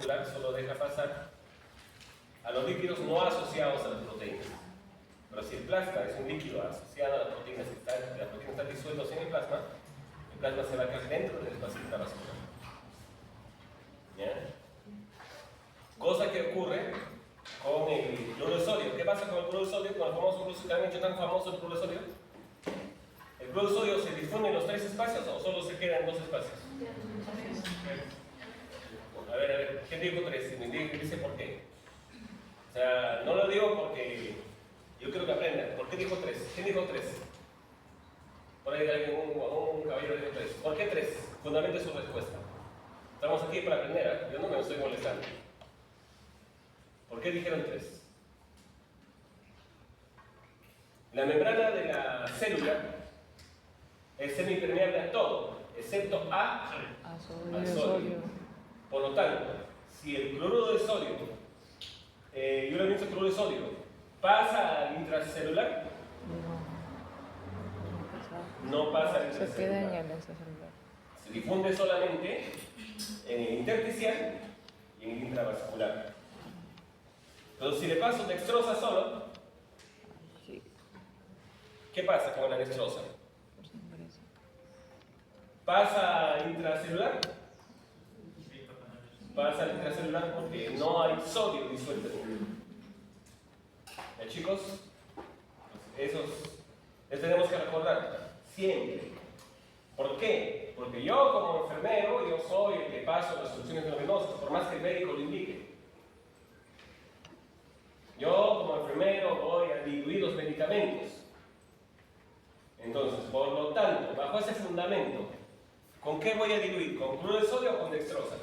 cardiovascular solo deja pasar a los líquidos no asociados a las proteínas. Pero si el plasma es un líquido asociado a las proteínas, las proteínas están disueltas en el plasma se va a quedar dentro del espacio intravascular. ¿Ya? Cosa que ocurre con el cloruro de sodio. ¿Qué pasa con el cloruro de sodio? Con el famoso cloruro de sodio, ¿te han hecho tan famoso el cloruro de sodio? ¿El cloruro de sodio se difunde en los 3 espacios o solo se queda en 2 espacios? A ver, ¿quién dijo 3? Me dice por qué. O sea, no lo digo porque yo quiero que aprendan. ¿Por qué dijo 3? ¿Quién dijo 3? Por ahí alguien, un caballero dijo 3. ¿Por qué 3? Fundamente su respuesta. Estamos aquí para aprender, ¿eh? Yo no me estoy molestando. ¿Por qué dijeron 3? La membrana de la célula es semipermeable a todo, excepto al sodio. Por lo tanto, si el cloruro de sodio, yo le pienso cloruro de sodio, pasa al intracelular, no pasa al intracelular. Se queda en el extracelular. Se difunde solamente en el intersticial y en el intravascular. Pero si le paso dextrosa solo, ¿qué pasa con la dextrosa? ¿Pasa al intracelular? Pasa al intracelular porque no hay sodio disuelto en él. ¿Ya, chicos? Eso tenemos que recordar siempre. ¿Por qué? Porque yo como enfermero, yo soy el que paso las soluciones endocrinosas, por más que el médico lo indique. Yo como enfermero voy a diluir los medicamentos. Entonces, por lo tanto, bajo ese fundamento, ¿con qué voy a diluir? ¿Con cloruro de sodio o con dextrosa?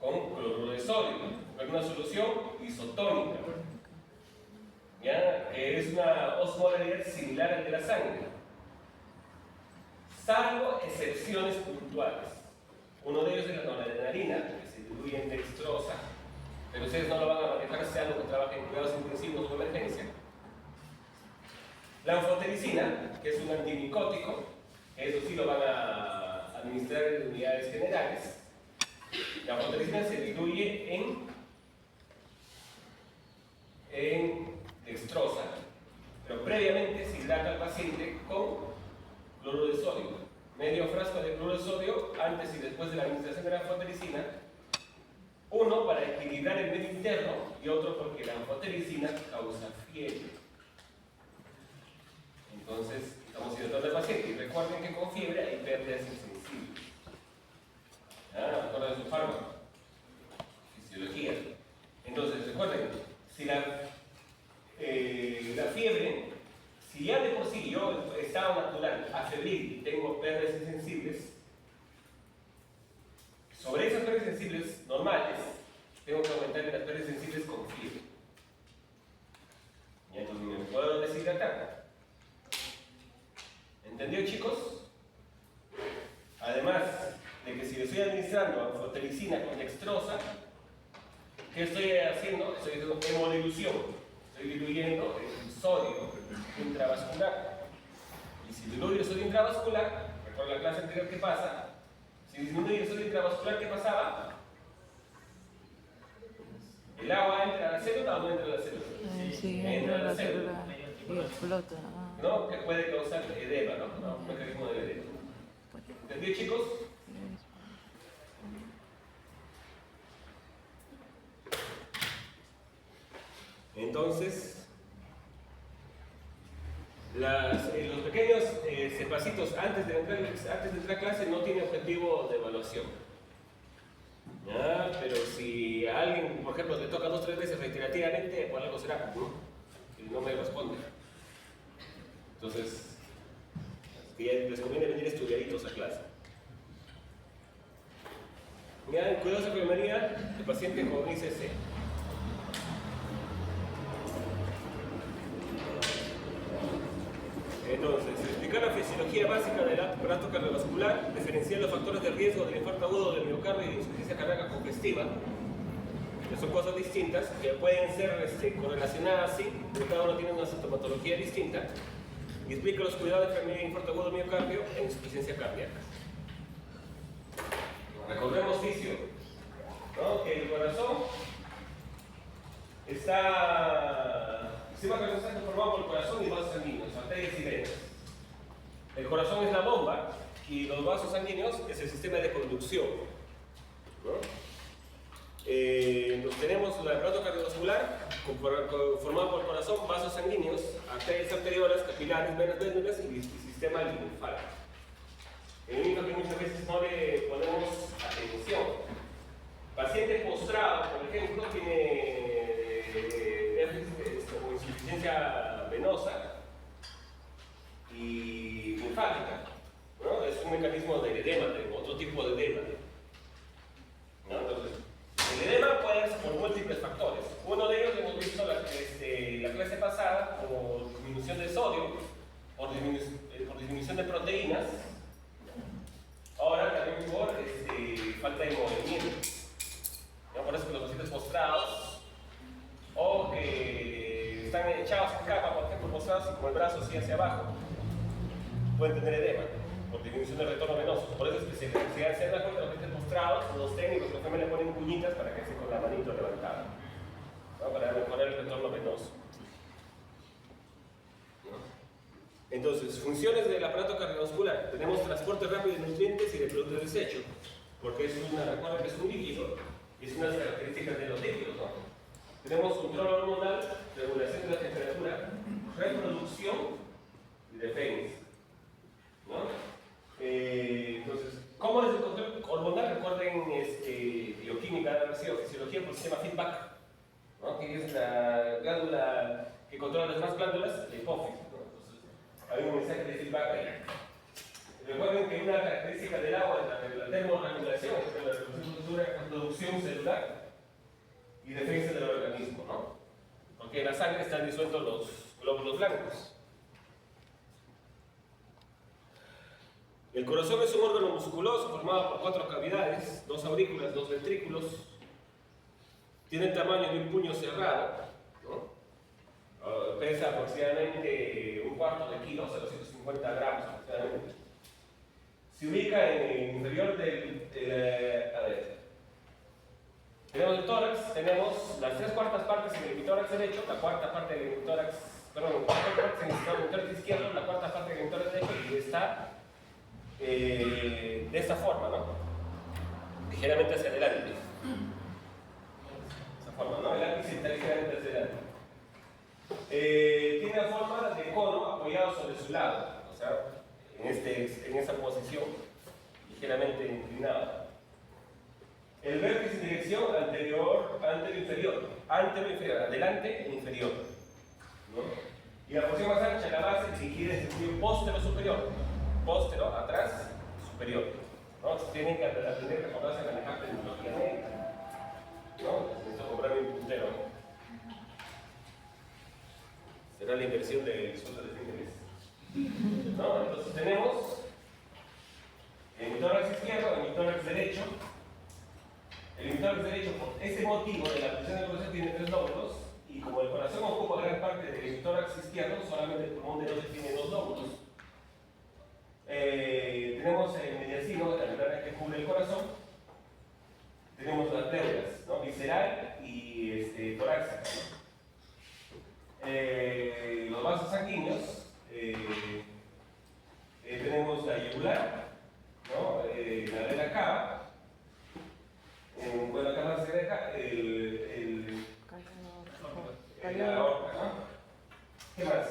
Con cloruro de sodio, es una solución isotónica, ¿ya? Que es una osmolaridad similar al de la sangre, salvo excepciones puntuales. Uno de ellos es la noradrenalina, que se diluye en dextrosa, pero ustedes no lo van a manejar, sea algo que trabaje en cuidados intensivos o emergencia. La anfotericina, que es un antimicótico, eso sí lo van a administrar en unidades generales. La anfotericina se diluye en dextrosa, pero previamente se hidrata al paciente con cloruro de sodio. Medio frasco de cloruro de sodio antes y después de la administración de la anfotericina. Uno para equilibrar el medio interno y otro porque la anfotericina causa fiebre. Entonces, estamos hidratando al paciente y recuerden que con fiebre hay pérdidas insensibles. Recuerden su fármaco, fisiología. Entonces, recuerden, si la fiebre, si ya de por sí yo estado natural, afebril, tengo pérdidas insensibles, sobre esas pérdidas sensibles normales, tengo que aumentar las pérdidas sensibles con fiebre. Y entonces me puedo deshidratar. ¿Entendió, chicos? Además de que si le estoy administrando anfotericina con dextrosa, ¿qué estoy haciendo? Estoy haciendo hemodilución. Estoy diluyendo el sodio intravascular. Y si diluyo el sodio intravascular, recuerda la clase anterior, ¿qué pasa? Si disminuye el sodio intravascular, ¿qué pasaba? ¿El agua entra a la célula o no entra a la célula? Sí, entra a la célula y explota. ¿No? Que puede causar edema, ¿no? Un mecanismo de edema. ¿Entendió, chicos? Entonces, los pequeños sepacitos antes de entrar a clase no tienen objetivo de evaluación. ¿Ya? Pero si a alguien, por ejemplo, le toca 2 o 3 veces reiterativamente, por algo será, ¿no? Y no me responde. Entonces, les conviene venir estudiaditos a clase. Ya, en cuidados de enfermería, el paciente con ICC. Entonces, explicar la fisiología básica del aparato cardiovascular, diferenciar los factores de riesgo del infarto agudo del miocardio y de insuficiencia cardíaca congestiva, que son cosas distintas, que pueden ser correlacionadas, sí, pero cada uno tiene una sintomatología distinta, y explica los cuidados de enfermedad de infarto agudo del miocardio en insuficiencia cardíaca. recordemos fisio, ¿no? Que el corazón está, el sistema cardíaco está formado por el corazón y vasos sanguíneos, arterias y venas. El corazón es la bomba y los vasos sanguíneos es el sistema de conducción, ¿no? Entonces tenemos el aparato cardiovascular formado por el corazón, vasos sanguíneos, arterias anteriores, capilares, venas, vénulas y sistema linfal. El único que muchas veces no le ponemos atención. Paciente postrado, por ejemplo, tiene insuficiencia venosa y linfática, ¿no? Es un mecanismo de edema, de otro tipo de edema, ¿no? Entonces, el edema puede ser por múltiples factores. Uno de ellos hemos visto la clase pasada, por disminución de sodio, por disminución de proteínas, ahora también por falta de movimiento, ¿no? Por eso que los pacientes postrados o que están echados en cama, por ejemplo, postrados y con el brazo así hacia abajo, pueden tener edema por disminución del retorno venoso. Por eso es que se dan cuenta los pacientes postrados, los técnicos que también le ponen cuñitas para que esté con la manito levantada, ¿no? Para mejorar el retorno venoso, ¿no? Entonces, funciones del aparato cardiovascular. Tenemos transporte rápido de nutrientes y de productos de desecho, porque recuerden que es un líquido y es una de las características de los líquidos, ¿no? Tenemos control hormonal, regulación de la temperatura, reproducción y defensa, ¿no? Entonces, ¿cómo es el control hormonal? Recuerden bioquímica, fisiología por sistema feedback, ¿no? Que es la glándula que controla las demás glándulas, la hipófisis, ¿no? Entonces, hay un mensaje de feedback ahí. Recuerden que una característica del agua es la termorregulación, es la reproducción celular y defensa del organismo, ¿no? Porque en la sangre están disueltos los glóbulos blancos. El corazón es un órgano musculoso formado por 4 cavidades, 2 aurículas, 2 ventrículos. Tiene el tamaño de un puño cerrado, ¿no? Pesa aproximadamente un cuarto de kilo, o sea, 250 gramos aproximadamente. Se ubica en el inferior tenemos el tórax, tenemos las 3/4 partes en el hemitórax derecho, la cuarta parte del hemitórax, perdón, 4 partes en el hemitórax izquierdo, la cuarta parte del hemitórax derecho, y está de esta forma, ¿no? Ligeramente hacia adelante. De esa forma, ¿no? El ápice está ligeramente hacia adelante. Tiene la forma de cono apoyado sobre su lado, o sea, en esa posición, ligeramente inclinada. El vértice en dirección anterior, inferior, adelante e inferior, ¿no? Y la porción más ancha, la base, se quiere en sentido póstero-superior. Póstero, atrás, superior, ¿no? Tienen que aprender a acordarse a manejar terminología médica, ¿no? Necesito comprar mi puntero, ¿no? Será la inversión de sueldo de fin de mes, ¿no? Entonces tenemos el hemitórax izquierdo, el hemitórax derecho. El hemitórax derecho, por ese motivo de la presión del corazón, tiene 3 lóbulos, y como el corazón ocupa gran parte del hemitórax izquierdo, solamente el pulmón derecho tiene 2 lóbulos. Tenemos el mediastino, la membrana que cubre el corazón. Tenemos las pleuras, ¿no? Visceral y torácica, ¿no? Los vasos sanguíneos, tenemos la yugular, ¿no? La vena cava. Bueno, acá más se deja la aorta, ¿no? ¿Qué más?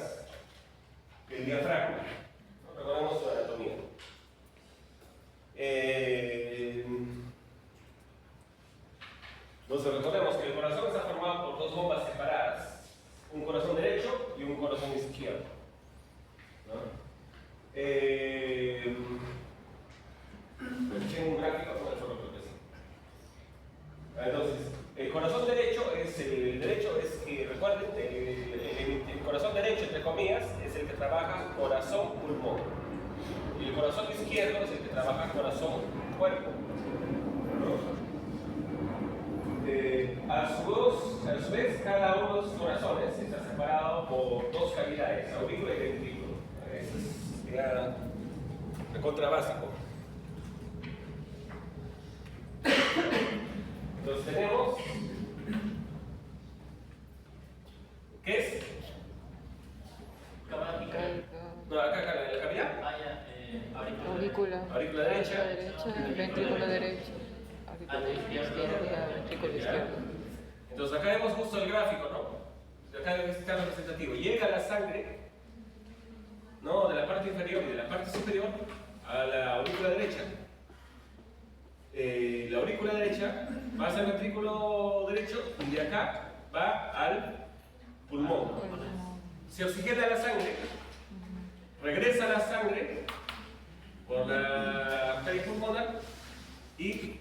El diafragma, ¿no? Recordemos su anatomía. Entonces recordemos que el corazón está formado por 2 bombas separadas, un corazón derecho y un corazón izquierdo, ¿no? Tiene un gráfico, no me acuerdo, creo que sí. Entonces, el corazón derecho es que, recuerden, el corazón derecho, entre comillas, es el que trabaja corazón-pulmón. Y el corazón izquierdo es el que trabaja corazón-cuerpo. A su vez, cada uno de los corazones está separado por 2 cavidades, aurícula y ventrículo. Eso es recontra básico. Entonces tenemos, ¿qué es? No, acá, en la cavidad. Aurícula. Aurícula derecha. Ventrículo derecho. Aurícula izquierda, ventrículo izquierdo. Entonces acá vemos justo el gráfico, ¿no? Acá está representativo. Llega la sangre, ¿no? De la parte inferior y de la parte superior a la aurícula derecha. La aurícula derecha va hacia el ventrículo derecho y de acá va al pulmón. Se oxigena la sangre, regresa la sangre por la arteria pulmonar y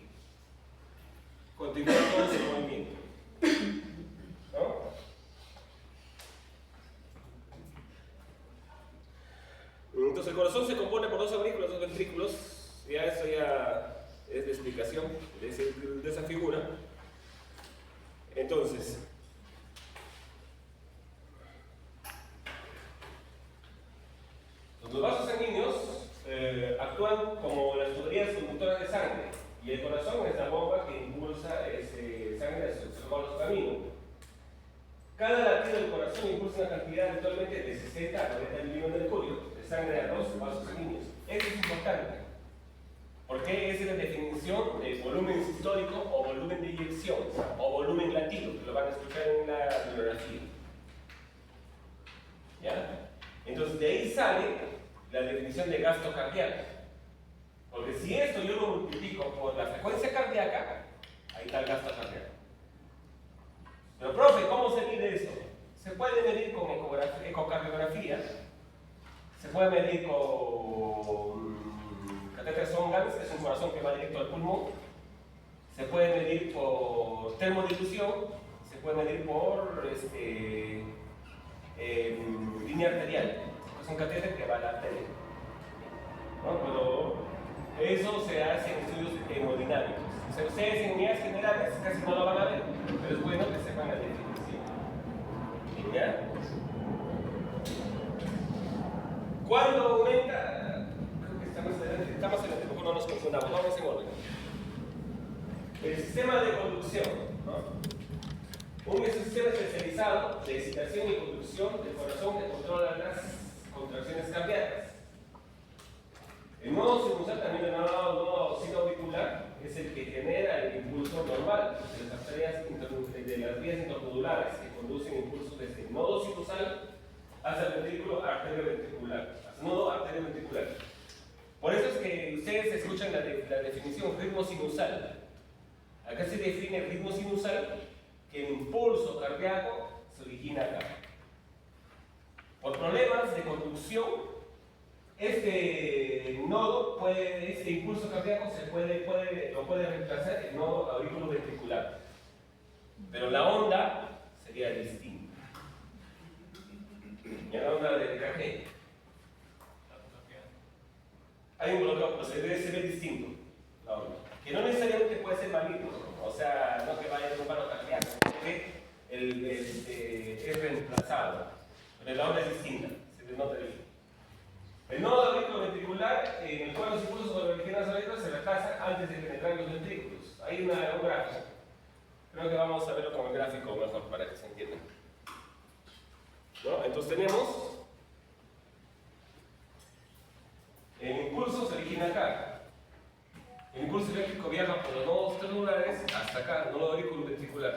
continúa todo su movimiento. ¿No? Entonces el corazón se compone por dos aurículas, dos ventrículos. Ya eso ya es la explicación de esa figura. Entonces, los vasos sanguíneos actúan como las tuberías conductoras de sangre y el corazón es la bomba que impulsa sangre hacia su camino. Cada latido del corazón impulsa una cantidad habitualmente de 60 a 40 milímetros de mercurio de sangre a los vasos sanguíneos. Esto es importante porque esa es la definición de volumen sistólico o volumen de eyección o volumen latido, que lo van a escuchar en la bibliografía. ¿Ya? Entonces de ahí sale la definición de gasto cardíaco. Porque si esto yo lo multiplico por la frecuencia cardíaca, ahí está el gasto cardíaco. Pero profe, ¿cómo se mide esto? Se puede medir con ecocardiografía, se puede medir con catéter Songans, que es un corazón que va directo al pulmón, se puede medir por termodifusión, se puede medir por línea arterial, es un catéter que va a la arteria. ¿No? Pero eso se hace en estudios hemodinámicos. Si ustedes en unidades generales casi no lo van a ver, pero es bueno que sepan la definición. ¿Ya? ¿Cuándo aumenta? Creo que estamos adelante, mejor no nos confundamos, vamos en orden. El sistema de conducción, ¿no? Un sistema especializado de excitación y conducción del corazón que controla las contracciones cardíacas. El nodo sinusal, también llamado nodo sinoauricular, es el que genera el impulso normal de las arterias de las vías intercondulares que conducen impulsos desde el nodo sinusal hacia el ventrículo arterioventricular, hacia el nodo arterioventricular. Por eso es que ustedes escuchan la definición ritmo sinusal. Acá se define el ritmo sinusal que el impulso cardíaco se origina acá. Por problemas de conducción, este impulso cardíaco lo puede reemplazar el nodo auriculoventricular. Pero la onda sería distinta. Y la onda de EKG. Hay un bloqueo, pero se ve distinto la onda. Que no necesariamente puede ser maligno, o sea, no que vaya a un paro cardíaco, es reemplazado. Pero la onda es distinta, se denota bien. El nodo auriculoventricular, en el cual los impulsos originales auricular se retrasan antes de penetrar los ventrículos. Hay un gráfico. Creo que vamos a verlo con el gráfico mejor para que se entienda. ¿No? Entonces tenemos el impulso se origina acá. El impulso eléctrico viaja por los nodos celulares hasta acá, el nodo auriculoventricular.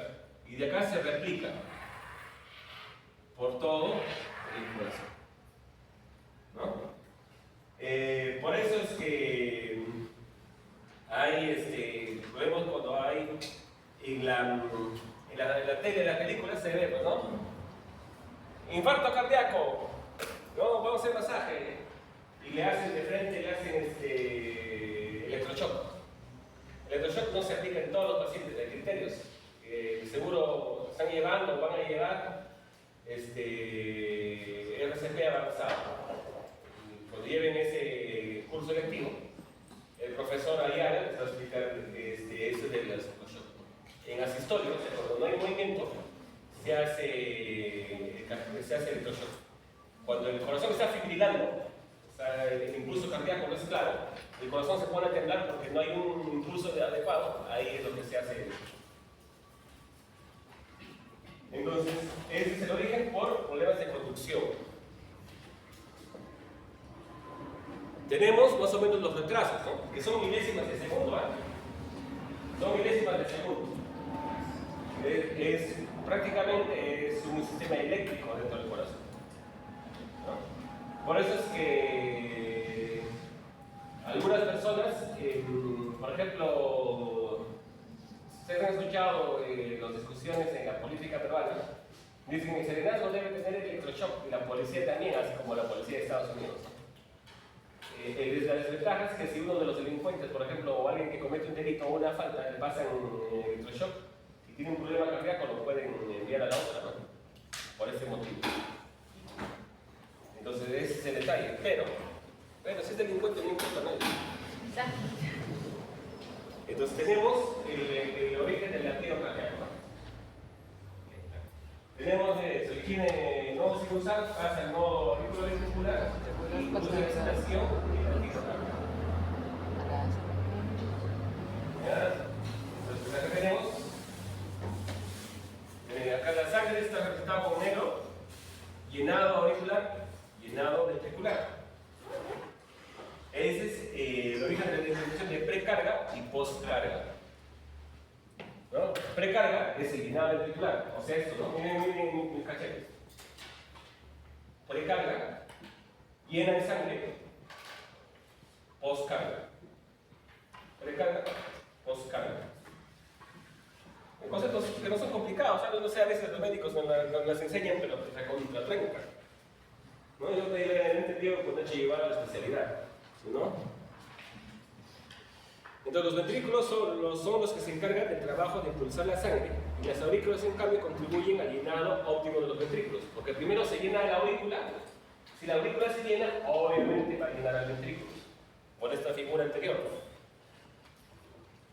Y de acá se replica por todo el corazón. ¿No? Por eso es que hay vemos cuando hay en la tele de la película se ve, pues, ¿no? Infarto cardíaco, ¿no? Vamos a hacer masaje y le hacen de frente, le hacen electroshock. El electroshock no se aplica en todos los pacientes, hay criterios. Seguro están llevando o van a llevar RCP avanzado. Cuando lleven ese curso lectivo, el profesor Ayala les va a explicar eso del electroshock. En asistolio, cuando no hay movimiento, se hace electroshock. Cuando el corazón está fibrilando, o sea, el impulso cardíaco no es claro, el corazón se pone a temblar porque no hay un impulso adecuado, ahí es lo que se hace Entonces, ese es el origen por problemas de conducción. Tenemos más o menos los retrasos, ¿no? Que son milésimas de segundo, ¿eh? Son milésimas de segundo. Prácticamente es un sistema eléctrico dentro del corazón, ¿no? Por eso es que algunas personas, por ejemplo, ustedes han escuchado las discusiones en la política peruana, dicen que el serenazgo debe tener electroshock y la policía también, así como la policía de Estados Unidos. La desventaja es que si uno de los delincuentes, por ejemplo, o alguien que comete un delito o una falta, le pasan electroshock, si tiene un problema cardíaco lo pueden enviar a la otra, ¿no? Por ese motivo. Entonces ese es el detalle, pero si es delincuente no importa nada. Entonces tenemos el origen del latido cardíaco, ¿no? Tenemos se origina no sinusal, pasa el nodo auricular y produce la excitación y el latido cardíaco. Entonces acá tenemos, acá la sangre está representada con negro, llenado auricular, llenado ventricular. Ese es el origen de la definición de precarga y postcarga, ¿no? Precarga es el llenado ventricular, o sea esto, ¿no? Miren mis cachetes. Precarga, llena de sangre, postcarga. Precarga, postcarga. Conceptos que no son complicados, ¿sabes? No sé, a veces los médicos nos las enseñan, pero te contratrancan, ¿no? Yo te he entendido cuando he hecho llevar a la especialidad, ¿no? Entonces los ventrículos son los que se encargan del trabajo de impulsar la sangre y las aurículas en cambio contribuyen al llenado óptimo de los ventrículos, porque primero se llena la aurícula. Si la aurícula se llena, obviamente va a llenar al ventrículo, por esta figura anterior.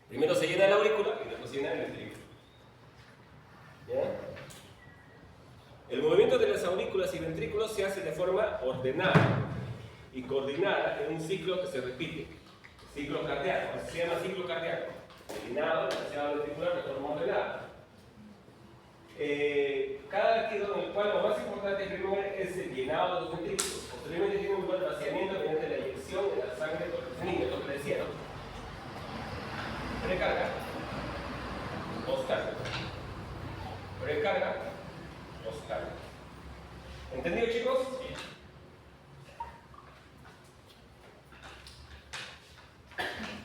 Primero se llena la aurícula y después se llena el ventrículo. ¿Ya? El movimiento de las aurículas y ventrículos se hace de forma ordenada y coordinada en un ciclo que se repite. Ciclo cardíaco, se llama ciclo cardíaco. El llenado, el ventricular de forma ordenada. Cada latido en el cual lo más importante primero es el llenado de los ventrículos. Posteriormente tiene un buen vaciamiento mediante la eyección de la sangre por los niños, lo que decía, ¿no? Precarga, postcarga. Precarga, postcarga. ¿Entendido, chicos? Sí.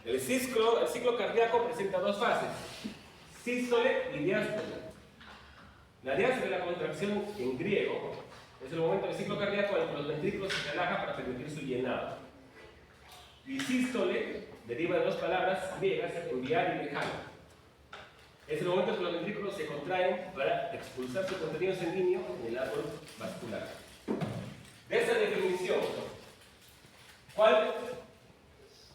El ciclo cardíaco presenta dos fases, sístole y diástole. La diástole, la contracción en griego, es el momento del ciclo cardíaco en el que los ventrículos se relajan para permitir su llenado. Y sístole deriva de dos palabras griegas, enviar y dejar. Es el momento en que los ventrículos se contraen para expulsar su contenido sanguíneo en el árbol vascular. De esa definición, ¿cuál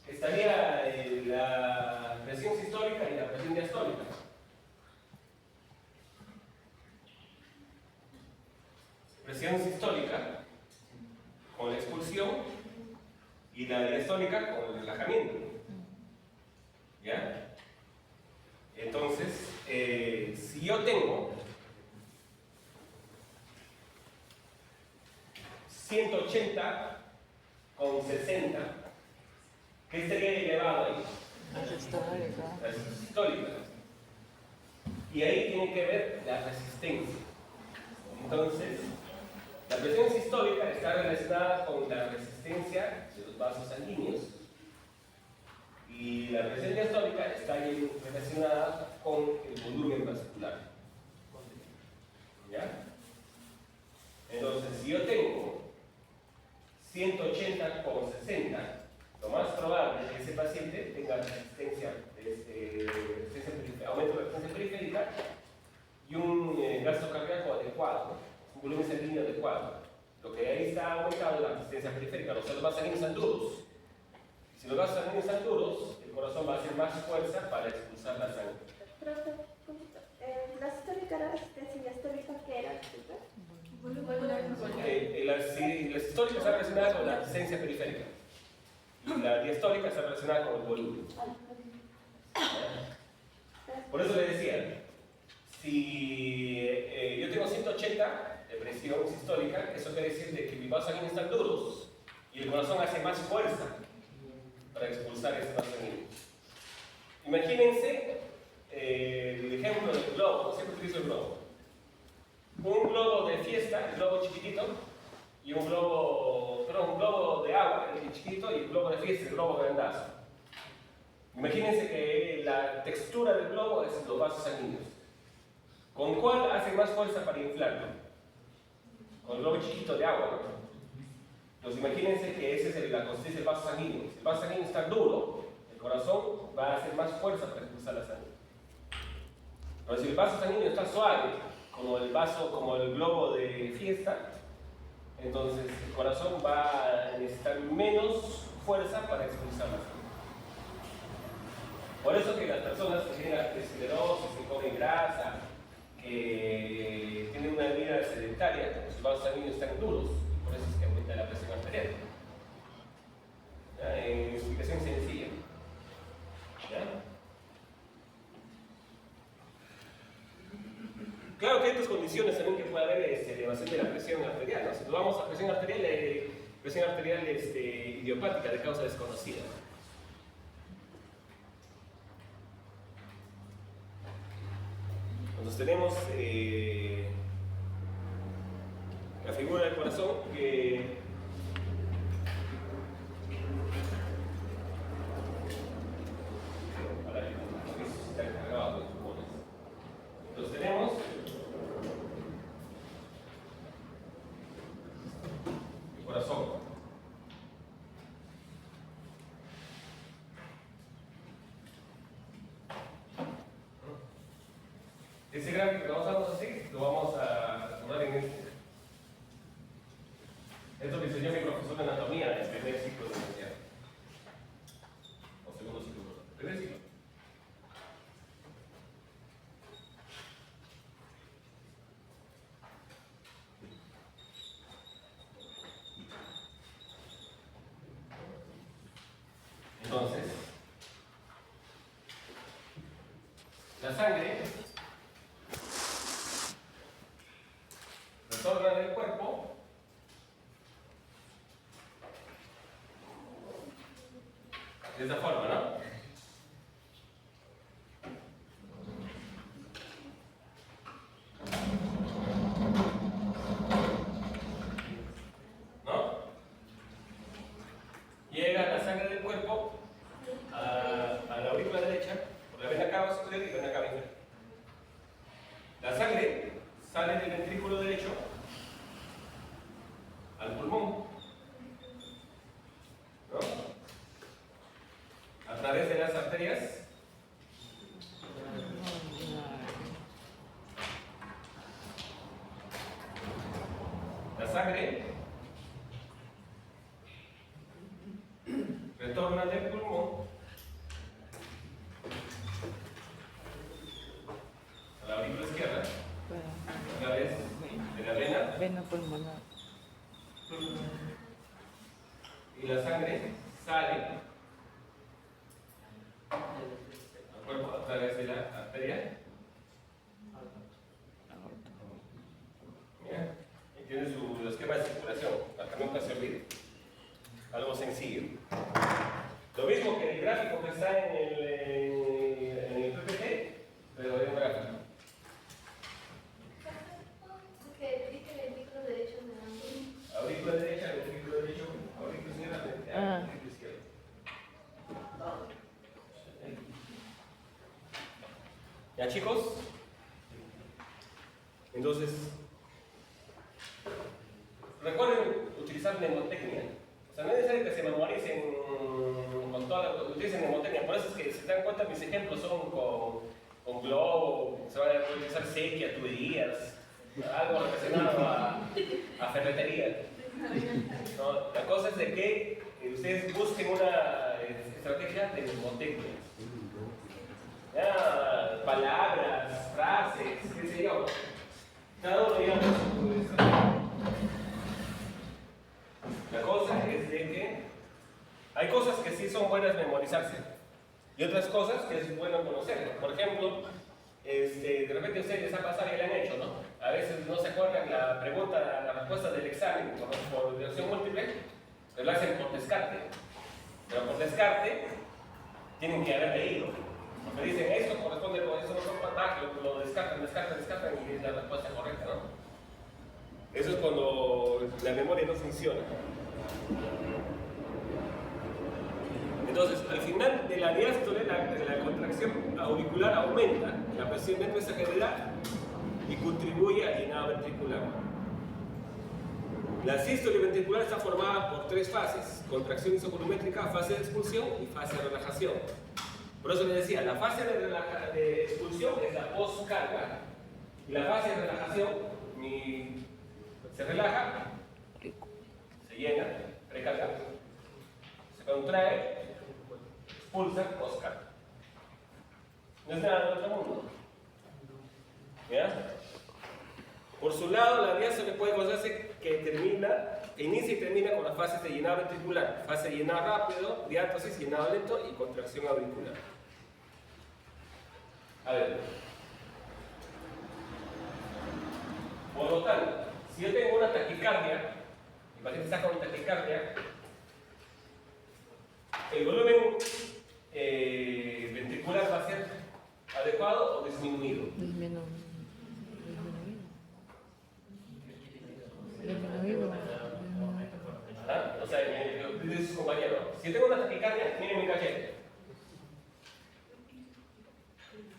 estaría la presión sistólica y la presión diastólica? Presión sistólica con la expulsión y la diastólica con el relajamiento. ¿Ya? Entonces, si yo tengo 180 con 60, ¿qué estaría elevado ahí? La sistólica. Y ahí tiene que ver la resistencia. Entonces, la presión sistólica está relacionada con la resistencia de los vasos sanguíneos. Y la presión diastólica está relacionada con el volumen vascular. ¿Ya? Entonces, si yo tengo 180 con 60, lo más probable es que ese paciente tenga resistencia, aumento de resistencia periférica y un gasto cardíaco adecuado, un volumen sanguíneo adecuado. Lo que ahí está aumentado es la resistencia periférica, los vasos sanguíneos están duros. Si los vasos sanguíneos están duros, el corazón va a hacer más fuerza para expulsar la sangre. Profe, la sistólica, la resistencia diastólica, ¿qué era? La sistólica está relacionada con la resistencia periférica y la diastólica está relacionada con el volumen. Por eso le decía, si yo tengo 180 de presión sistólica, eso quiere decir de que mis vasos sanguíneos están duros y el corazón hace más fuerza para expulsar ese vaso sanguíneo. Imagínense el ejemplo del globo, siempre utilizo el globo. Un globo de fiesta, el globo chiquitito, y un globo de agua, el chiquito, y un globo de fiesta, el globo grandazo. Imagínense que la textura del globo es los vasos sanguíneos. ¿Con cuál hace más fuerza para inflarlo? Con el globo chiquito de agua, ¿no? Entonces imagínense que esa es la consistencia del vaso sanguíneo. Si el vaso sanguíneo está duro, el corazón va a hacer más fuerza para expulsar la sangre. Pero si el vaso sanguíneo está suave, como el globo de fiesta, entonces el corazón va a necesitar menos fuerza para expulsar la sangre. Por eso que las personas que tienen esclerosis, que comen grasa, que tienen una vida sedentaria, sus vasos sanguíneos están duros, y por eso es que aumenta la presión arterial. ¿Ya? En explicación sencilla. ¿Ya? Claro que hay otras condiciones también que puede haber elevación de la presión arterial, ¿no? Si nos vamos a presión arterial idiopática de causa desconocida. Entonces tenemos la figura del corazón que está encargado de los pulmones. Entonces tenemos el corazón. Ese gráfico que vamos a usar así, lo vamos a transformar en este. Esto lo enseñó mi profesor de anatomía en el primer ciclo de universidad. O segundo ciclo, primer ciclo. Entonces, la sangre retorna del cuerpo de esta forma, ¿no? ¿No? Llega la sangre del cuerpo a la aurícula derecha por la vena cava superior y vena cava inferior. La sangre sale del ventrículo derecho al pulmón, ¿no? A través de las arterias la sangre retorna del pulmón a la aurícula izquierda a través de la vena pulmonar. y la sangre sale al cuerpo a través de la arteria. Mira, y tiene su esquema de circulación para que nunca se olvide. Algo sencillo. Lo mismo que el gráfico que está en el PPT, pero en un gráfico. Porque dice el ventrículo derecho no. Aurícula derecha, ventrículo derecho, aurícula izquierda, ventrículo izquierdo. ¿Ya, chicos? Entonces, recuerden utilizar mnemotecnia. O sea, no es necesario que se memoricen con toda la... Utilicen mnemotecnia. Por eso es que, si se dan cuenta, mis ejemplos son con globo, se van a utilizar sequía, tuberías, algo relacionado a ferretería. ¿No? La cosa es de que ustedes busquen una estrategia de mnemotecnia. Ya, palabras, frases, qué sé yo. Cada uno digamos su estrategia. La cosa es de que hay cosas que sí son buenas memorizarse y otras cosas que es bueno conocer. Por ejemplo, de repente ustedes les ha pasado y le han hecho, ¿no? A veces no se acuerdan la pregunta, la respuesta del examen por deducción múltiple, pero lo hacen por descarte. Pero por descarte tienen que haber leído. Porque dicen, esto corresponde con eso, no son patas, lo descartan y es la respuesta correcta, ¿no? Eso es cuando la memoria no funciona. Entonces, al final de la diástole, la contracción auricular aumenta la presión de nuestra general y contribuye al llenado ventricular. La sístole ventricular está formada por tres fases: contracción isovolumétrica, fase de expulsión y fase de relajación. Por eso les decía, la fase de expulsión es la postcarga y la fase de relajación se relaja, se llena, precarga, se contrae, expulsa, postcarga. No es nada del otro mundo. ¿Ya? Por su lado, la diástole puede considerarse que inicia y termina con las fases de llenado ventricular, fase de llenado rápido, diástasis, llenado lento y contracción auricular. A ver. Por lo tanto, si yo tengo una taquicardia, el paciente está con taquicardia, el volumen ventricular va a ser adecuado o disminuido. Disminuido. ¿Ah? O sea, dice su compañero, si yo tengo una taquicardia, miren mi cachete.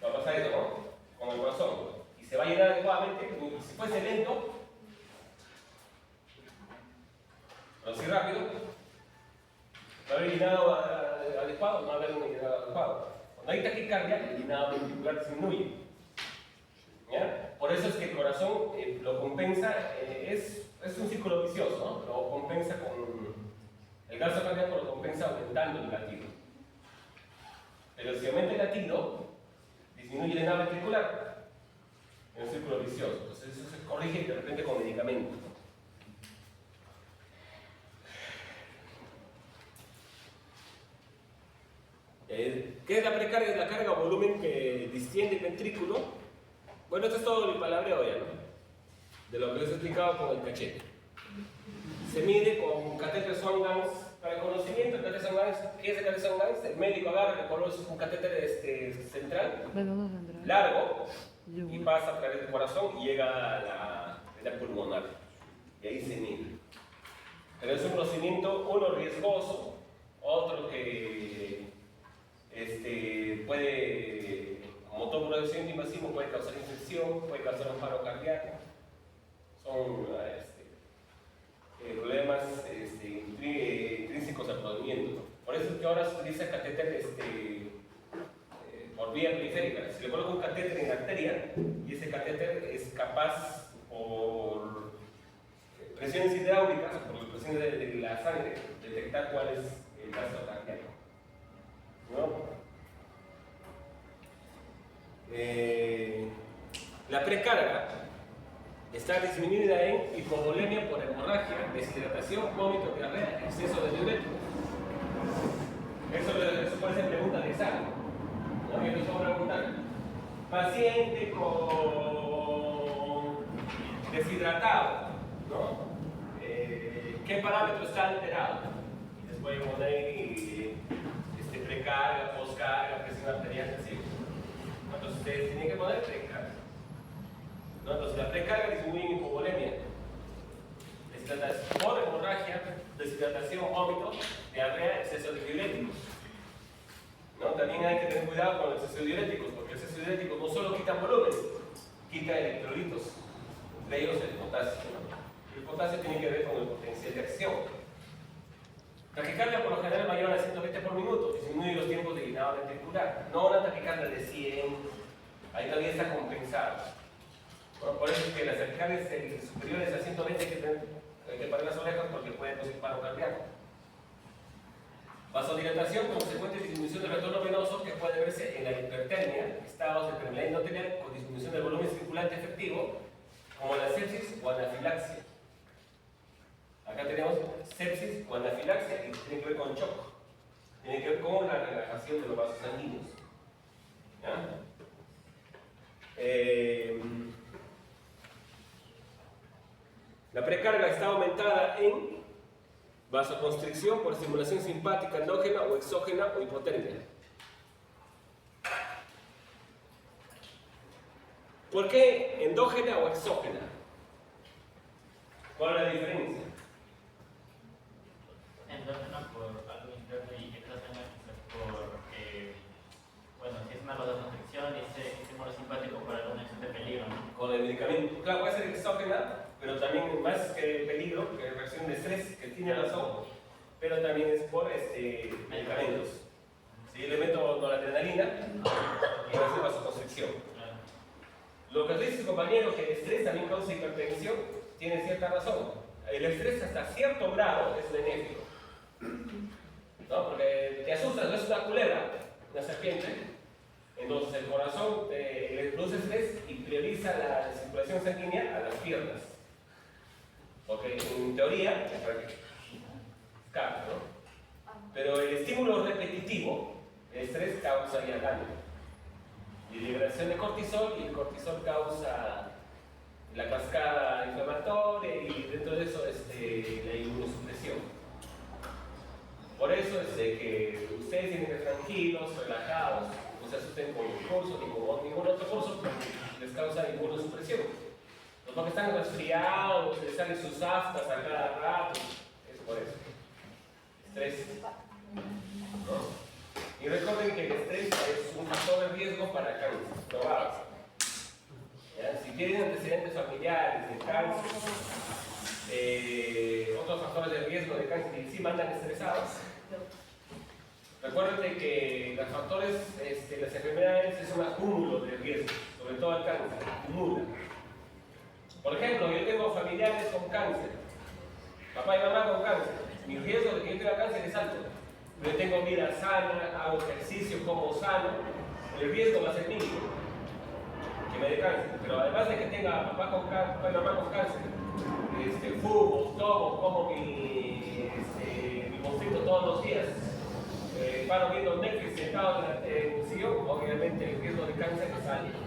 Va a pasar esto, ¿no? Con el corazón. Y se va a llenar adecuadamente. Si fuese lento, pero si rápido, va a haber llenado adecuado, no va a haber un llenado adecuado. Cuando hay taquicardia, el llenado ventricular disminuye. ¿Ya? Por eso es que el corazón lo compensa, es un círculo vicioso, ¿no? Lo compensa con. El gasto cardíaco lo compensa aumentando el latido. Pero si aumenta el latido, disminuye el llenado ventricular. Es un círculo vicioso. Entonces eso se corrige de repente con medicamentos. ¿Qué es la precarga? Es la carga o volumen que distiende el ventrículo. Bueno, esto es todo el palabreo ya, ¿no? De lo que les he explicado con el cachete. Se mide con catéter Swan-Ganz para el conocimiento. El catéter Swan-Ganz, ¿qué es el catéter Swan-Ganz? El médico agarra, le coloca un catéter central, largo, y pasa a través del corazón y llega a la pulmonar. Y ahí se mide. Pero es un procedimiento, uno riesgoso, otro que puede, como todo procedimiento invasivo, puede causar infección, puede causar un paro cardíaco. Son problemas intrínsecos al procedimiento. Por eso es que ahora se utiliza catéter por vía periférica. Se le coloca un catéter en la arteria y ese catéter es capaz, por presiones hidráulicas, por presiones de la sangre, detectar cuál es el gasto cardíaco. ¿No? La precarga está disminuida en hipovolemia por hemorragia, deshidratación, vómito, diarrea, exceso de diuréticos. Eso puede ser pregunta de examen. ¿No? Yo les voy a preguntar: paciente con deshidratado, ¿no? ¿Qué parámetro está alterado? Y les voy a poner precarga, postcarga, presión arterial, así. Entonces ustedes tienen que poner precarga. ¿No? Entonces la precarga disminuye en hipovolemia, deshidratación por hemorragia, deshidratación, vómito, diarrea, exceso de diuréticos. ¿No? También hay que tener cuidado con el exceso de diuréticos, porque el exceso de diuréticos no solo quita volumen, quita electrolitos, entre ellos el potasio. ¿No? El potasio tiene que ver con el potencial de acción. Taquicardia por lo general mayor a 120 por minuto, disminuye los tiempos de llenado ventricular. No una taquicardia de 100, ahí todavía está compensado. Bueno, por eso es que las taquicardias superiores a 120 hay que parar las orejas porque pueden producir paro cardíaco. Vasodilatación, consecuente disminución del retorno venoso que puede verse en la hipertermia, estados de permeabilidad endotelial con disminución del volumen circulante efectivo, como la sepsis o anafilaxia. Acá tenemos sepsis o anafilaxia y tiene que ver con shock. Tiene que ver con la relajación de los vasos sanguíneos. ¿Ya? La precarga está aumentada en vasoconstricción por estimulación simpática endógena o exógena o hipotermia. ¿Por qué endógena o exógena? ¿Cuál es la diferencia? Endógena por algo interno y exógena por, bueno, si es una vasoconstricción y ese estímulo simpático por alguna acción de peligro, ¿no? Con el medicamento. Claro, puede ser exógena, pero también más que peligro, que reacción de estrés, que tiene razón, pero también es por medicamentos. Si le meto noradrenalina, y va a ser vasoconstricción. Lo que dice su compañero, que el estrés también causa hipertensión, tiene cierta razón. El estrés hasta cierto grado es benéfico, ¿no? Porque te asustas, no es una culebra, una serpiente. Entonces el corazón le produce estrés y prioriza la circulación sanguínea a las piernas. Porque en teoría es cardio, ¿no? Pero el estímulo repetitivo, el estrés causa ya daño. Y liberación de cortisol, y el cortisol causa la cascada inflamatoria y dentro de eso la inmunosupresión. Por eso es de que ustedes tienen que estar tranquilos, relajados, no se asusten con el curso ni con ningún otro curso porque les causa inmunosupresión. Los que están resfriados, les salen sus aftas a cada rato, es por eso. Estrés. ¿No? Y recuerden que el estrés es un factor de riesgo para cáncer, probado. ¿Ya? Si tienen antecedentes familiares de cáncer, otros factores de riesgo de cáncer y encima andan estresados, recuerden que los factores, las enfermedades es un acúmulo de riesgo, sobre todo el cáncer, acumula. Por ejemplo, yo tengo familiares con cáncer, papá y mamá con cáncer, mi riesgo de que yo tenga cáncer es alto. Yo tengo vida sana, hago ejercicio, como sano, el riesgo va a ser mínimo que me dé cáncer. Pero además de que tenga papá y mamá con cáncer, fumo, tomo, como mi conflicto todos los días, paro viendo Netflix sentado en el sillón, obviamente el riesgo de cáncer es alto.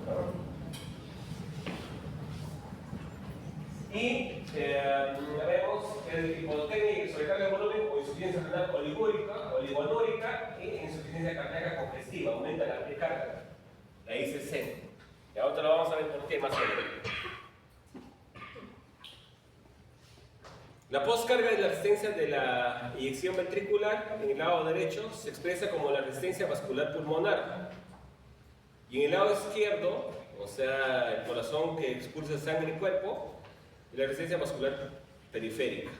¿No? Y vemos hipotermia y sobrecarga de volumen o insuficiencia renal oligúrica, oligonúrica y insuficiencia cardíaca congestiva, aumenta la precarga, la ICC. Y ahora lo vamos a ver por qué más adelante. La postcarga es la resistencia de la inyección ventricular. En el lado derecho se expresa como la resistencia vascular pulmonar. Y en el lado izquierdo, o sea, el corazón que expulsa sangre y cuerpo, la resistencia vascular periférica.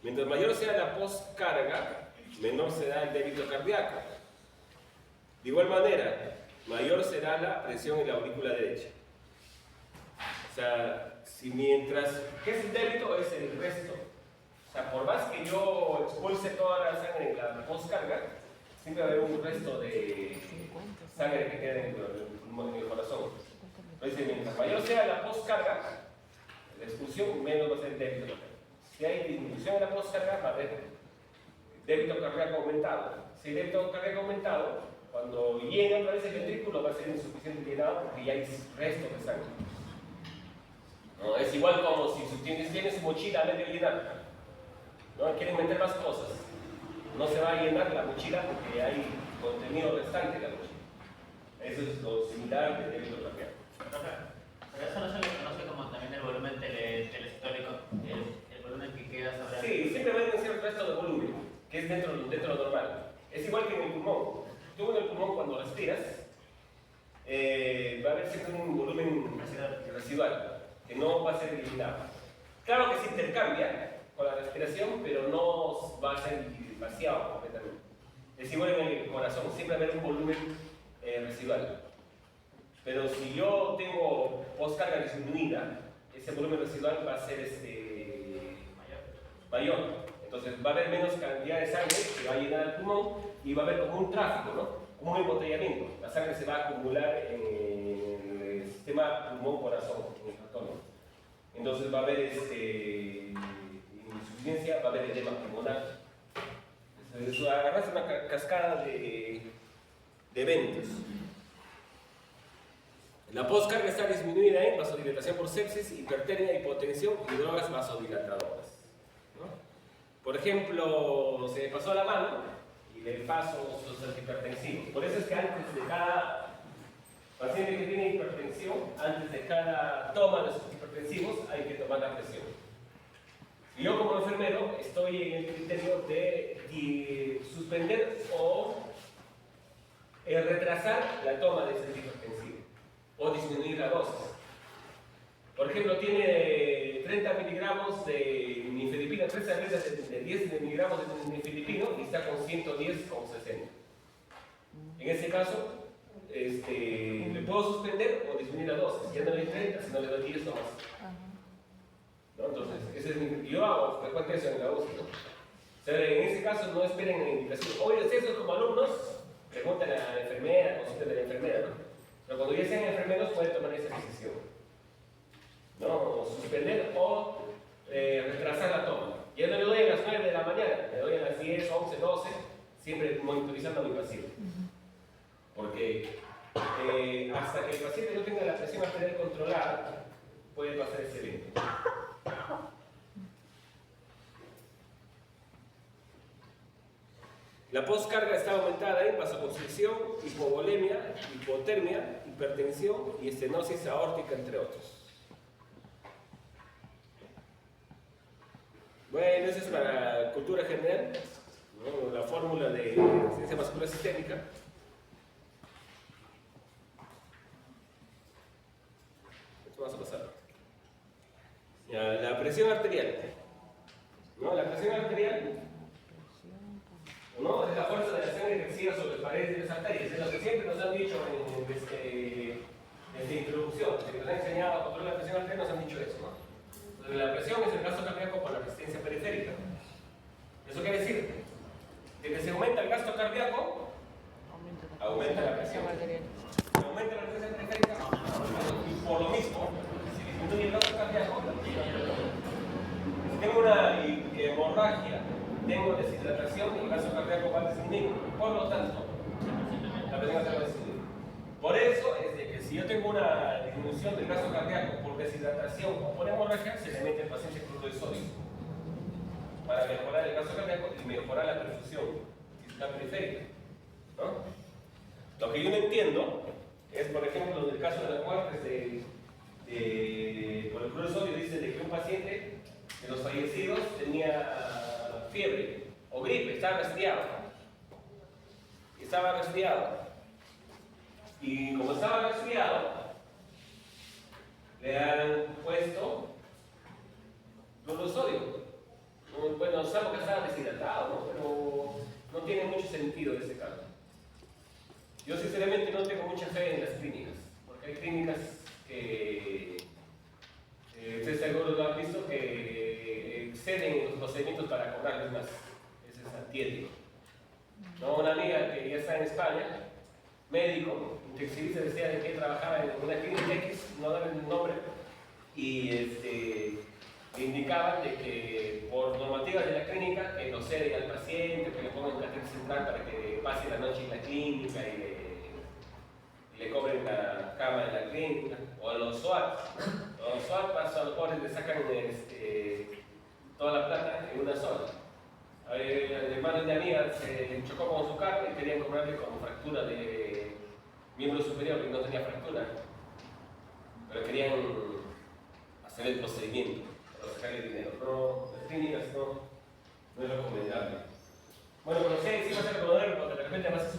Mientras mayor sea la postcarga, menor será el débito cardíaco. De igual manera, mayor será la presión en la aurícula derecha. O sea, si mientras, ¿qué es el débito? Es el resto. O sea, por más que yo expulse toda la sangre en la postcarga, siempre va a haber un resto de sangre que queda en el corazón. Entonces, mientras mayor sea la postcarga, la expulsión, menos va a ser el débito. Si hay disminución en la postcarga, va a haber débito cardíaco aumentado. Si el débito cardíaco aumentado, cuando llena otra vez el ventrículo, va a ser insuficiente llenado porque ya hay restos de sangre. ¿No? Es igual como si tienes su mochila a medio llenar. ¿No? Quieren meter más cosas. No se va a llenar la mochila porque hay contenido restante en la mochila. Eso es lo similar del débito cardíaco. Pero eso no se le conoce como también el volumen telesistólico, el volumen que queda sobre. Sí, siempre va a decir el resto de volumen, que es dentro de lo normal. Es igual que en el pulmón. Tú en el pulmón cuando respiras, va a haber siempre un volumen residual, que no va a ser eliminado. Claro que se intercambia con la respiración, pero no va a ser vaciado completamente. Es igual en el corazón, siempre va a haber un volumen residual. Pero si yo tengo postcarga disminuida, ese volumen residual va a ser mayor. Entonces va a haber menos cantidad de sangre que va a llenar el pulmón y va a haber como un tráfico, ¿no? Como un embotellamiento. La sangre se va a acumular en el sistema pulmón-corazón, en el ratón. Entonces va a haber insuficiencia, va a haber edema pulmonar. Entonces agarras una cascada de eventos. La postcarga está disminuida en vasodilatación por sepsis, hipertermia, hipotensión y drogas vasodilatadoras, ¿no? Por ejemplo, se me pasó la mano y le paso sus antihipertensivos. Por eso es que antes de cada paciente que tiene hipertensión, antes de cada toma de sus hipertensivos, hay que tomar la presión. Y yo como enfermero estoy en el criterio de suspender o retrasar la toma de ese antihipertensivo o disminuir la dosis. Por ejemplo, tiene 30 miligramos de nifedipina, 3 tabletas de 10 miligramos de nifedipino y está con 110,60. En ese caso, le puedo suspender o disminuir la dosis. Ya no le doy 30, sino le doy 10 o más. ¿No? Entonces, ese es yo hago frecuente eso en la UCI, ¿no? O sea, en ese caso no esperen la indicación. Oye, ustedes como alumnos, preguntan a la enfermera, consulten de la enfermera, ¿no? Pero cuando ya sean enfermeros pueden tomar esa decisión, ¿no? Suspender o retrasar la toma. Ya no le doy a las 9 de la mañana, le doy a las 10, 11, 12, siempre monitorizando a mi paciente. Porque hasta que el paciente no tenga la presión arterial controlada, puede pasar ese evento. La postcarga está aumentada en vasoconstricción, hipovolemia, hipotermia, hipertensión y estenosis aórtica, entre otros. Bueno, eso es para cultura general, ¿no? La fórmula de ciencia vascular sistémica. Esto vamos a pasar. Ya, la presión arterial. ¿No? La presión arterial, ¿no? Es la fuerza de la sangre que exige sobre las paredes de las arterias. Es lo que siempre nos han dicho en esta introducción. Si nos han enseñado a controlar la presión arterial, nos han dicho eso, ¿no? Entonces, la presión es el gasto cardíaco por la resistencia periférica. ¿Eso quiere decir? De que se aumenta el gasto cardíaco, aumenta la presión. Si aumenta la resistencia periférica, y por lo mismo, si disminuye el gasto cardíaco, si tengo una hemorragia, tengo deshidratación y el gasto cardíaco va a disminuir. Por lo tanto, la presión arterial va a disminuir. Por eso es de que si yo tengo una disminución del gasto cardíaco por deshidratación o por hemorragia, se le mete al paciente cloruro de sodio para mejorar el gasto cardíaco y mejorar la perfusión la periférica, ¿no? Lo que yo no entiendo es, por ejemplo, en el caso de las muertes por el cloruro de sodio, dice de que un paciente de los fallecidos tenía fiebre o gripe, estaba resfriado. Y como estaba resfriado, le han puesto cloruro de sodio. Bueno, sabemos que estaba deshidratado, ¿no? Pero no tiene mucho sentido en ese caso. Yo sinceramente no tengo mucha fe en las clínicas, porque hay clínicas que ustedes seguro lo han visto que exceden los procedimientos para cobrarles más. Eso es antiético. ¿No? Una amiga que ya está en España, médico, intensivista, decía de que trabajaba en una clínica X, no daba el nombre, y indicaban de que por normativas de la clínica que lo ceden al paciente, que le pongan catéter central para que pase la noche en la clínica y le cobren la cama en la clínica, o a los SWAT. Los SWAT pasan a los pobres, le sacan toda la plata en una sola. El hermano de mi amiga se chocó con su carro y querían cobrarle con fractura de miembro superior, que no tenía fractura, pero querían hacer el procedimiento para sacarle dinero. No, las clínicas no es recomendable. Bueno, pero sí va a ser recomendable porque de repente va a ser su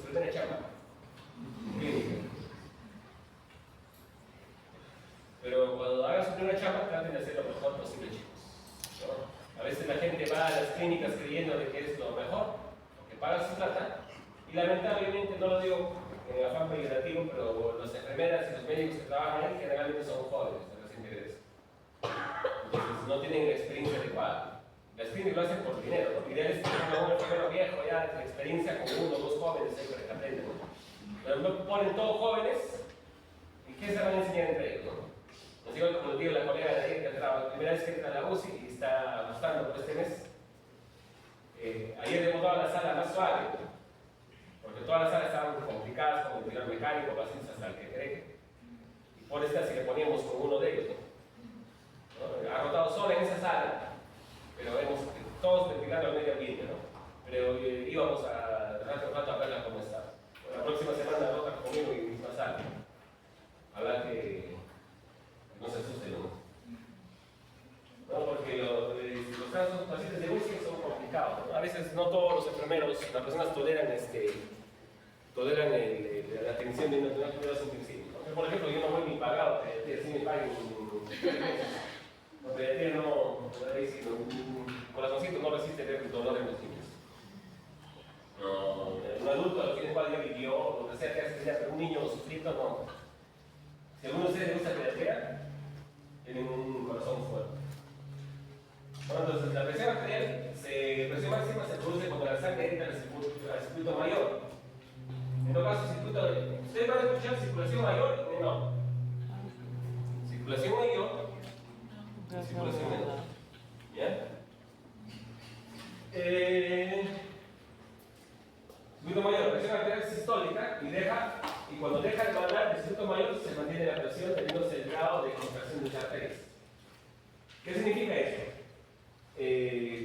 primera chamba clínica. Pero cuando hagan su primera chamba, traten de hacer lo mejor posible, chicos, ¿no? A veces la gente va a las clínicas creyendo de que es lo mejor, porque paga su plata, y lamentablemente, no lo digo en afán peyorativo, pero las enfermeras y los médicos que trabajan ahí generalmente son jóvenes, de recién egresados. Entonces no tienen la experiencia adecuada. Las clínicas lo hacen por dinero, ¿no? Ideal es que tenga un enfermero viejo ya de experiencia con uno o dos jóvenes ahí para que aprendan, ¿no? Pero no ponen todos jóvenes, ¿y qué se van a enseñar entre ellos, no? Nos digo, como digo, la colega de ayer que entraba, la primera vez que entra a la UCI y está gustando por este mes. Ayer hemos dado la sala más suave, porque todas las salas estaban complicadas con el ventilador mecánico, pacientes hasta el que cree. por desgracia le poníamos con uno de ellos, ¿no? Ha rotado sola en esa sala, pero hemos todos ventilando al medio ambiente, ¿no? Pero íbamos a rato a verla cómo está. La próxima semana rota conmigo y misma sala. Ojalá que no se asusten, ¿no? No, porque los casos pacientes de UCI son complicados, ¿no? A veces no todos los enfermeros, las personas toleran la atención de una primeros intensivo, ¿no? Por ejemplo, yo no voy ni pagado, si me paguen 3 meses. No, pediatría no, el corazoncito no resiste el dolor en los niños. No, un adulto a los que ya vivió, lo que sea que hace, pero un niño sufriendo no. Si alguno de ustedes le gusta pediatría, tienen un corazón fuerte. Bueno, entonces la presión arterial, presión máxima se produce cuando la sangre entra al circuito mayor. En todo caso, ustedes van a escuchar circulación mayor y menor. Circulación mayor y circulación menor. ¿Ya? Circuito mayor, presión arterial sistólica y cuando deja de mandar el circuito mayor se mantiene la presión teniendo el grado de contracción de las arterias. ¿Qué significa eso?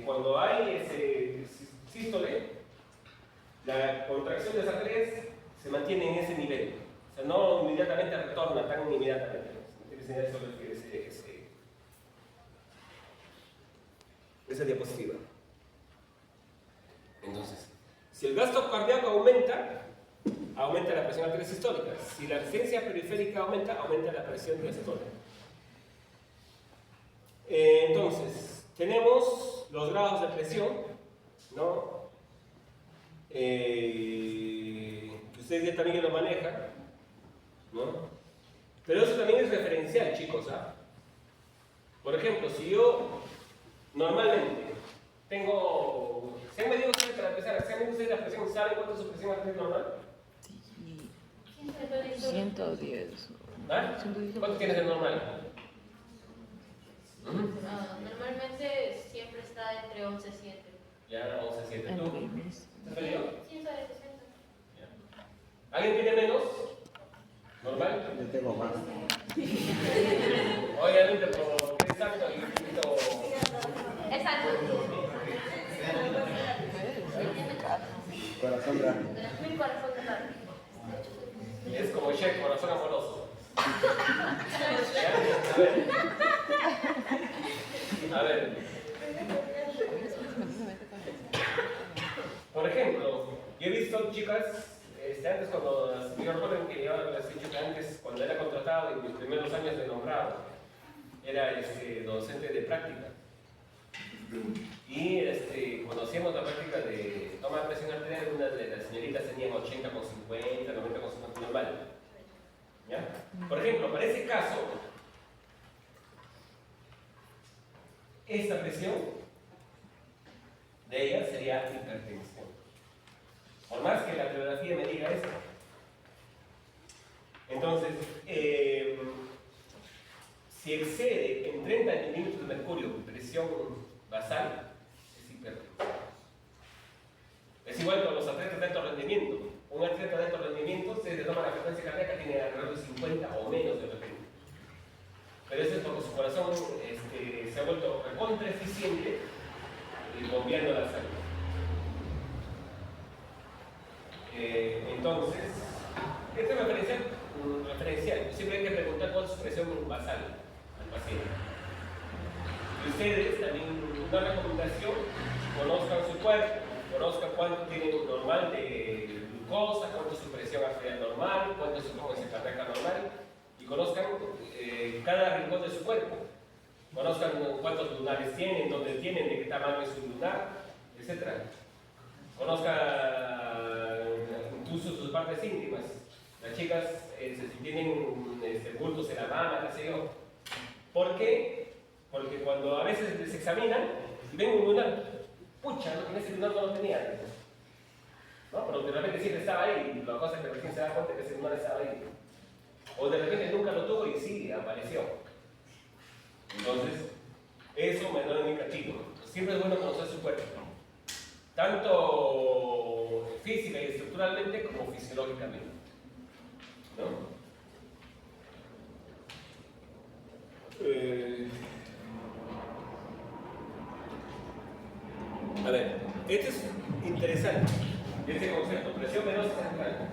Cuando hay ese sístole, la contracción de las arterias se mantiene en ese nivel. O sea, no inmediatamente retorna tan inmediatamente. Eso refiere esa diapositiva. Entonces, si el gasto cardíaco aumenta la presión arterial sistólica. Si la resistencia periférica aumenta la presión diastólica. Entonces, tenemos los grados de presión, ¿no? Ustedes ya también lo manejan, ¿no? Pero eso también es referencial, chicos, ¿ah? Por ejemplo, si yo normalmente tengo... ¿Se han medido ustedes para empezar? ¿Se han medido ustedes la presión? ¿Saben cuánto es su presión arterial normal? 110. ¿Ah? ¿Cuánto tienes de normal? Normalmente siempre está entre 11 y 7. Ya, 11,7. ¿Tú? ¿Estás medido? Sí, está de 60. ¿Alguien tiene menos? ¿Normal? Yo tengo más. Obviamente, por exacto y poquito. Exacto. Corazón grande. Mi corazón grande. Es como Che, corazón amoroso. A ver. Por ejemplo, yo he visto chicas, antes cuando, yo recuerdo que yo les he dicho que antes, cuando era contratado en mis primeros años de nombrado, era docente de práctica. Y cuando hacíamos la práctica de toma de presión arterial, una de las señoritas tenían 80,50, 90,50 normal. ¿Ya? Por ejemplo, para ese caso, esta presión de ella sería hipertensión. Por más que la radiografía me diga esto. Entonces, si excede en 30 milímetros de mercurio presión basal, es hipertensión. Es igual con los atletas de alto rendimiento. Un atleta de alto rendimiento, se le toma la frecuencia cardíaca, tiene alrededor de 50 o menos de repente. Pero eso es porque su corazón se ha vuelto recontra eficiente y bombeando la sangre. Entonces, este es referencial. Siempre hay que preguntar cuál es su presión basal al paciente. Y ustedes también, una recomendación, conozcan su cuerpo, conozcan cuánto tienen normal de glucosa, cuánto es su presión arterial normal, cuánto es su frecuencia cardíaca normal, y conozcan cada rincón de su cuerpo. Conozcan cuántos lunares tienen, dónde tienen, de qué tamaño es su lunar, etc. Conozcan incluso sus partes íntimas. Las chicas, si tienen bultos en la mama, qué sé yo. ¿Por qué? Porque cuando a veces les examinan, ven un lunar, pucha, en ese lunar no lo tenía. ¿No? Pero de repente siempre estaba ahí, y la cosa es que recién se da cuenta que ese lunar estaba ahí. O de repente nunca lo tuvo y sí, apareció. Entonces, eso me da un indicativo. Siempre es bueno conocer su cuerpo, tanto física y estructuralmente como fisiológicamente, ¿no? interesante este concepto, presión venosa central.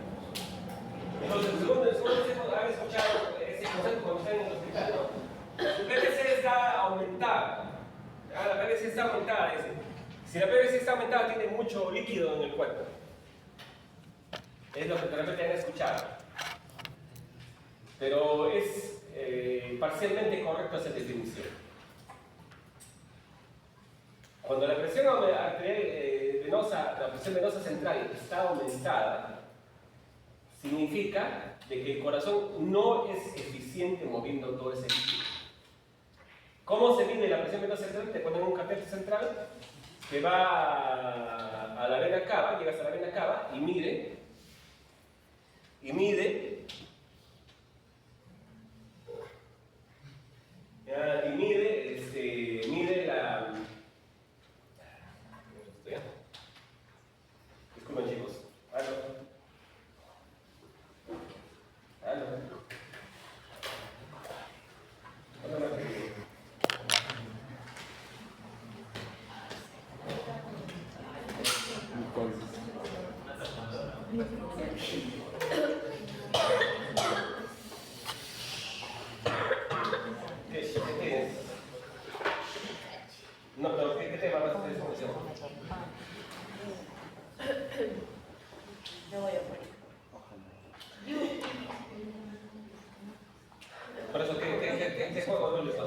Entonces, según han escuchado ese concepto cuando están en el hospital, ¿no? Su PVC está aumentada. La PVC está aumentada, dice. Si la PVC está aumentada, tiene mucho líquido en el cuerpo. Es lo que de repente han escuchado. Pero es parcialmente correcto esa definición. Cuando la presión venosa, la presión venosa central está aumentada, significa de que el corazón no es eficiente moviendo todo ese líquido. ¿Cómo se mide la presión venosa central? Te ponen un catéter central que va a la vena cava, llegas a la vena cava y mide la... Disculpen chicos. Aló. ¿Qué es? No, pero ¿qué tema vas a hacer esa función? No voy a poner. Por eso, ¿qué juego no les va?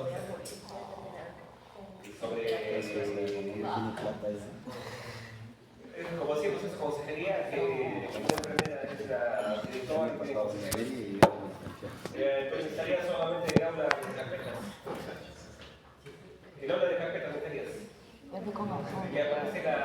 Como siempre, es consejería que la enfermera es la directora y tiene consejería. Entonces estaría solamente el aula de carpetas. El aula de carpetas meterías. Que aparece la...